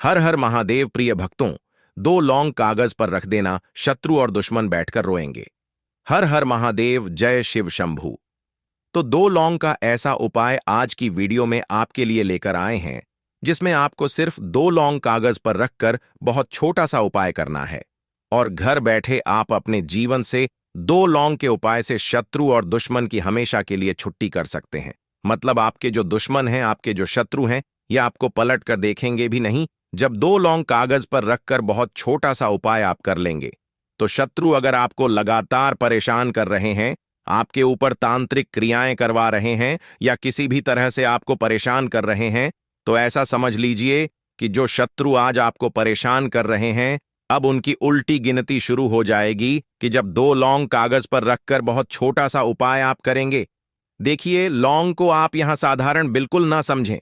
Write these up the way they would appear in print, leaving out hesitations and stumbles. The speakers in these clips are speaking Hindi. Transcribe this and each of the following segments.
हर हर महादेव प्रिय भक्तों, दो लौंग कागज पर रख देना, शत्रु और दुश्मन बैठकर रोएंगे। हर हर महादेव, जय शिव शंभू। तो दो लौंग का ऐसा उपाय आज की वीडियो में आपके लिए लेकर आए हैं, जिसमें आपको सिर्फ दो लौंग कागज पर रखकर बहुत छोटा सा उपाय करना है और घर बैठे आप अपने जीवन से दो लौंग के उपाय से शत्रु और दुश्मन की हमेशा के लिए छुट्टी कर सकते हैं। मतलब आपके जो दुश्मन हैं, आपके जो शत्रु हैं, ये आपको पलट कर देखेंगे भी नहीं। जब दो लौंग कागज पर रखकर बहुत छोटा सा उपाय आप कर लेंगे, तो शत्रु अगर आपको लगातार परेशान कर रहे हैं, आपके ऊपर तांत्रिक क्रियाएं करवा रहे हैं या किसी भी तरह से आपको परेशान कर रहे हैं, तो ऐसा समझ लीजिए कि जो शत्रु आज आपको परेशान कर रहे हैं, अब उनकी उल्टी गिनती शुरू हो जाएगी कि जब दो लौंग कागज पर रखकर बहुत छोटा सा उपाय आप करेंगे। देखिए, लौंग को आप यहां साधारण बिल्कुल ना समझें,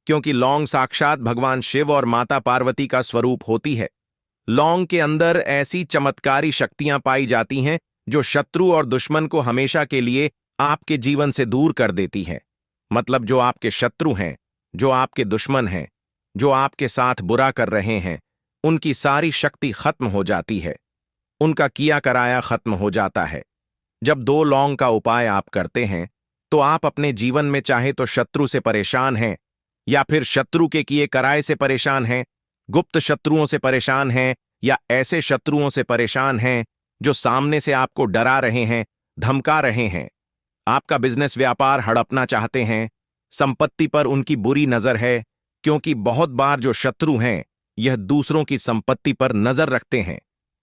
क्योंकि लौंग साक्षात भगवान शिव और माता पार्वती का स्वरूप होती है। लौंग के अंदर ऐसी चमत्कारी शक्तियां पाई जाती हैं जो शत्रु और दुश्मन को हमेशा के लिए आपके जीवन से दूर कर देती है। मतलब जो आपके शत्रु हैं, जो आपके दुश्मन हैं, जो आपके साथ बुरा कर रहे हैं, उनकी सारी शक्ति खत्म हो जाती है, उनका किया कराया खत्म हो जाता है। जब दो लौंग का उपाय आप करते हैं, तो आप अपने जीवन में चाहे तो शत्रु से परेशान हैं या फिर शत्रु के किए कराए से परेशान हैं, गुप्त शत्रुओं से परेशान हैं या ऐसे शत्रुओं से परेशान हैं जो सामने से आपको डरा रहे हैं, धमका रहे हैं, आपका बिजनेस व्यापार हड़पना चाहते हैं, संपत्ति पर उनकी बुरी नजर है, क्योंकि बहुत बार जो शत्रु हैं यह दूसरों की संपत्ति पर नजर रखते हैं,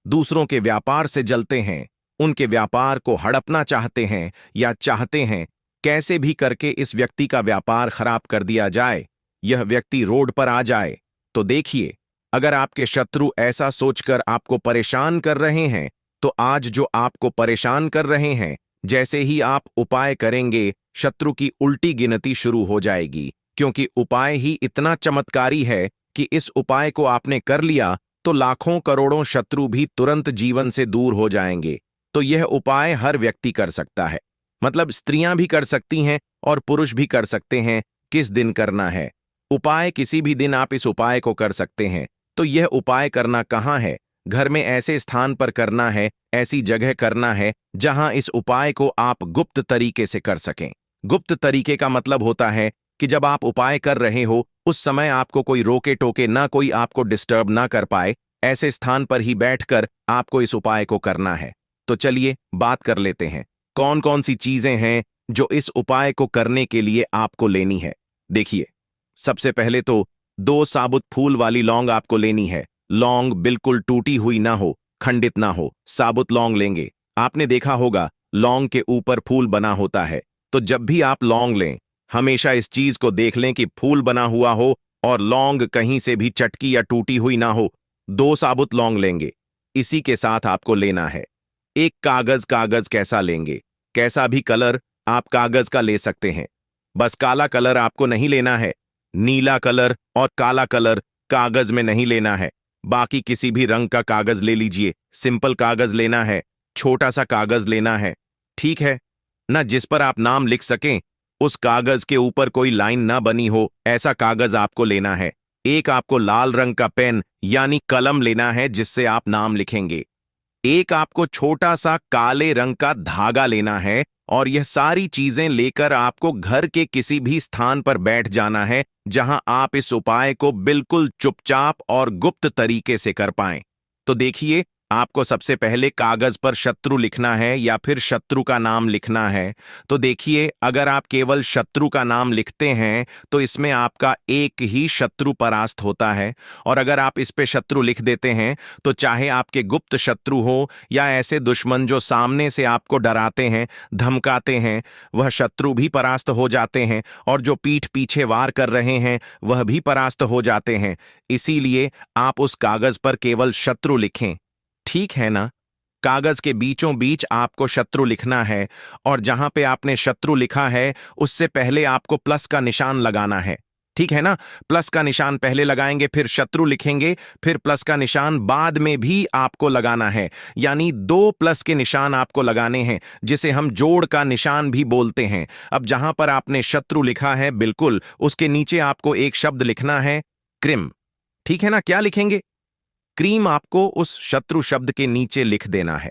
दूसरों के व्यापार से जलते हैं, उनके व्यापार को हड़पना चाहते हैं या चाहते हैं कैसे भी करके इस व्यक्ति का व्यापार खराब कर दिया जाए, यह व्यक्ति रोड पर आ जाए। तो देखिए, अगर आपके शत्रु ऐसा सोचकर आपको परेशान कर रहे हैं, तो आज जो आपको परेशान कर रहे हैं, जैसे ही आप उपाय करेंगे, शत्रु की उल्टी गिनती शुरू हो जाएगी, क्योंकि उपाय ही इतना चमत्कारी है कि इस उपाय को आपने कर लिया तो लाखों करोड़ों शत्रु भी तुरंत जीवन से दूर हो जाएंगे। तो यह उपाय हर व्यक्ति कर सकता है, मतलब स्त्रियां भी कर सकती हैं और पुरुष भी कर सकते हैं। किस दिन करना है उपाय? किसी भी दिन आप इस उपाय को कर सकते हैं। तो यह उपाय करना कहाँ है? घर में ऐसे स्थान पर करना है, ऐसी जगह करना है जहां इस उपाय को आप गुप्त तरीके से कर सकें। गुप्त तरीके का मतलब होता है कि जब आप उपाय कर रहे हो उस समय आपको कोई रोके टोके ना, कोई आपको डिस्टर्ब ना कर पाए, ऐसे स्थान पर ही बैठकर आपको इस उपाय को करना है। तो चलिए बात कर लेते हैं, कौन कौन सी चीजें हैं जो इस उपाय को करने के लिए आपको लेनी है। देखिए, सबसे पहले तो दो साबुत फूल वाली लौंग आपको लेनी है। लौंग बिल्कुल टूटी हुई ना हो, खंडित ना हो, साबुत लौंग लेंगे। आपने देखा होगा लौंग के ऊपर फूल बना होता है, तो जब भी आप लौंग लें, हमेशा इस चीज को देख लें कि फूल बना हुआ हो और लौंग कहीं से भी चटकी या टूटी हुई ना हो। दो साबुत लौंग लेंगे। इसी के साथ आपको लेना है एक कागज। कागज कैसा लेंगे? कैसा भी कलर आप कागज का ले सकते हैं, बस काला कलर आपको नहीं लेना है। नीला कलर और काला कलर कागज में नहीं लेना है। बाकी किसी भी रंग का कागज ले लीजिए। सिंपल कागज लेना है, छोटा सा कागज लेना है, ठीक है ना, जिस पर आप नाम लिख सकें। उस कागज के ऊपर कोई लाइन ना बनी हो, ऐसा कागज आपको लेना है। एक आपको लाल रंग का पेन यानी कलम लेना है जिससे आप नाम लिखेंगे। एक आपको छोटा सा काले रंग का धागा लेना है और यह सारी चीजें लेकर आपको घर के किसी भी स्थान पर बैठ जाना है जहां आप इस उपाय को बिल्कुल चुपचाप और गुप्त तरीके से कर पाएं। तो देखिए, आपको सबसे पहले कागज पर शत्रु लिखना है या फिर शत्रु का नाम लिखना है। तो देखिए, अगर आप केवल शत्रु का नाम लिखते हैं तो इसमें आपका एक ही शत्रु परास्त होता है, और अगर आप इस पे शत्रु लिख देते हैं तो चाहे आपके गुप्त शत्रु हो या ऐसे दुश्मन जो सामने से आपको डराते हैं, धमकाते हैं, वह शत्रु भी परास्त हो जाते हैं, और जो पीठ पीछे वार कर रहे हैं वह भी परास्त हो जाते हैं। इसीलिए आप उस कागज पर केवल शत्रु लिखें, ठीक है ना। कागज के बीचों बीच आपको शत्रु लिखना है, और जहां पे आपने शत्रु लिखा है उससे पहले आपको प्लस का निशान लगाना है, ठीक है ना। प्लस का निशान पहले लगाएंगे, फिर शत्रु लिखेंगे, फिर प्लस का निशान बाद में भी आपको लगाना है। यानी दो प्लस के निशान आपको लगाने हैं, जिसे हम जोड़ का निशान भी बोलते हैं। अब जहां पर आपने शत्रु लिखा है, बिल्कुल उसके नीचे आपको एक शब्द लिखना है, क्रिम। ठीक है ना? क्या लिखेंगे? क्रीम आपको उस शत्रु शब्द के नीचे लिख देना है।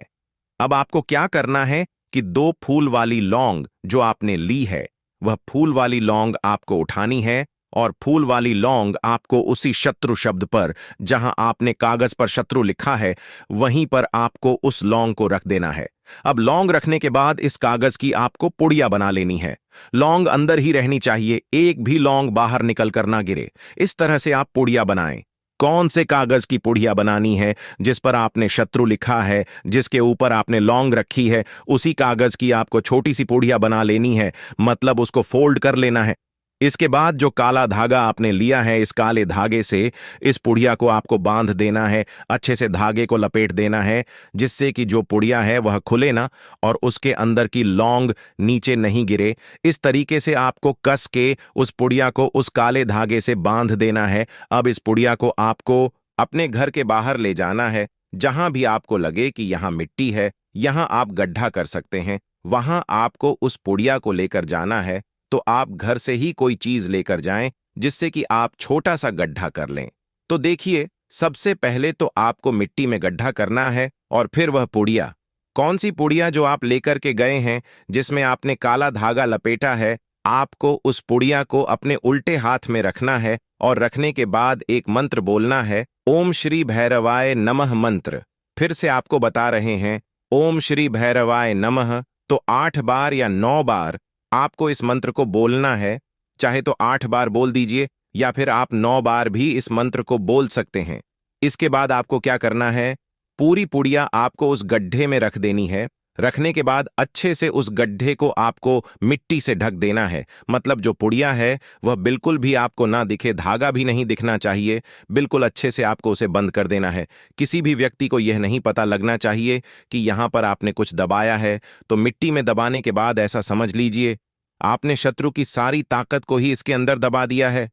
अब आपको क्या करना है कि दो फूल वाली लौंग जो आपने ली है, वह फूल वाली लौंग आपको उठानी है और फूल वाली लौंग आपको उसी शत्रु शब्द पर, जहां आपने कागज पर शत्रु लिखा है, वहीं पर आपको उस लौंग को रख देना है। अब लौंग रखने के बाद इस कागज की आपको पुड़िया बना लेनी है। लौंग अंदर ही रहनी चाहिए, एक भी लौंग बाहर निकल कर ना गिरे। इस तरह से आप पुड़िया बनाएं। कौन से कागज की पुड़िया बनानी है? जिस पर आपने शत्रु लिखा है, जिसके ऊपर आपने लौंग रखी है, उसी कागज की आपको छोटी सी पुड़िया बना लेनी है, मतलब उसको फोल्ड कर लेना है। इसके बाद जो काला धागा आपने लिया है, इस काले धागे से इस पुड़िया को आपको बांध देना है, अच्छे से धागे को लपेट देना है, जिससे कि जो पुड़िया है वह खुले ना और उसके अंदर की लौंग नीचे नहीं गिरे। इस तरीके से आपको कस के उस पुड़िया को उस काले धागे से बांध देना है। अब इस पुड़िया को आपको अपने घर के बाहर ले जाना है। जहां भी आपको लगे कि यहां मिट्टी है, यहां आप गड्ढा कर सकते हैं, वहां आपको उस पुड़िया को लेकर जाना है। तो आप घर से ही कोई चीज लेकर जाएं, जिससे कि आप छोटा सा गड्ढा कर लें। तो देखिए, सबसे पहले तो आपको मिट्टी में गड्ढा करना है और फिर वह पुड़िया, कौन सी पुड़िया जो आप लेकर के गए हैं, जिसमें आपने काला धागा लपेटा है, आपको उस पुड़िया को अपने उल्टे हाथ में रखना है और रखने के बाद एक मंत्र बोलना है, ओम श्री भैरवाय नमः मंत्र। फिर से आपको बता रहे हैं, ओम श्री भैरवाय नमः। तो 8 बार या 9 बार आपको इस मंत्र को बोलना है। चाहे तो 8 बार बोल दीजिए या फिर आप 9 बार भी इस मंत्र को बोल सकते हैं। इसके बाद आपको क्या करना है, पूरी पुड़िया आपको उस गड्ढे में रख देनी है। रखने के बाद अच्छे से उस गड्ढे को आपको मिट्टी से ढक देना है। मतलब जो पुड़िया है वह बिल्कुल भी आपको ना दिखे, धागा भी नहीं दिखना चाहिए। बिल्कुल अच्छे से आपको उसे बंद कर देना है। किसी भी व्यक्ति को यह नहीं पता लगना चाहिए कि यहां पर आपने कुछ दबाया है। तो मिट्टी में दबाने के बाद ऐसा समझ लीजिए आपने शत्रु की सारी ताकत को ही इसके अंदर दबा दिया है।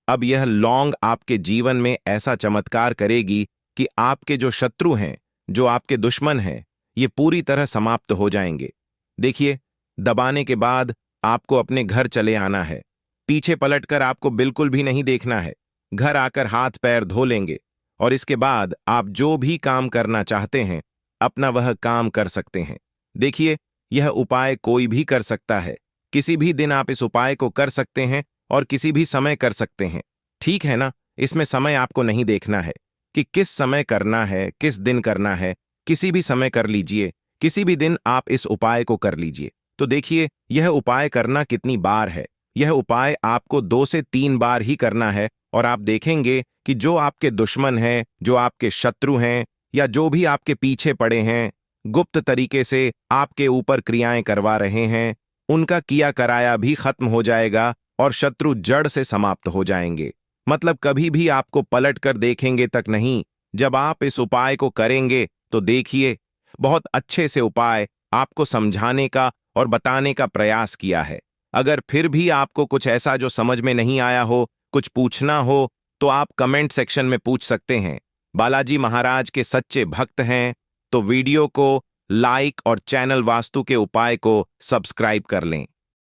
अब यह लौंग आपके जीवन में ऐसा चमत्कार करेगी कि आपके जो शत्रु हैं, जो आपके दुश्मन हैं, ये पूरी तरह समाप्त हो जाएंगे। देखिए, दबाने के बाद आपको अपने घर चले आना है। पीछे पलटकर आपको बिल्कुल भी नहीं देखना है। घर आकर हाथ पैर धो लेंगे और इसके बाद आप जो भी काम करना चाहते हैं, अपना वह काम कर सकते हैं। देखिए, यह उपाय कोई भी कर सकता है। किसी भी दिन आप इस उपाय को कर सकते हैं और किसी भी समय कर सकते हैं। ठीक है ना? इसमें समय आपको नहीं देखना है कि किस समय करना है, किस दिन करना है। किसी भी समय कर लीजिए, किसी भी दिन आप इस उपाय को कर लीजिए। तो देखिए, यह उपाय करना कितनी बार है। यह उपाय आपको 2 से 3 बार ही करना है और आप देखेंगे कि जो आपके दुश्मन हैं, जो आपके शत्रु हैं या जो भी आपके पीछे पड़े हैं, गुप्त तरीके से आपके ऊपर क्रियाएं करवा रहे हैं, उनका किया कराया भी खत्म हो जाएगा और शत्रु जड़ से समाप्त हो जाएंगे। मतलब कभी भी आपको पलट कर देखेंगे तक नहीं। जब आप इस उपाय को करेंगे तो देखिए, बहुत अच्छे से उपाय आपको समझाने का और बताने का प्रयास किया है। अगर फिर भी आपको कुछ ऐसा जो समझ में नहीं आया हो, कुछ पूछना हो, तो आप कमेंट सेक्शन में पूछ सकते हैं। बालाजी महाराज के सच्चे भक्त हैं तो वीडियो को लाइक और चैनल वास्तु के उपाय को सब्सक्राइब कर लें।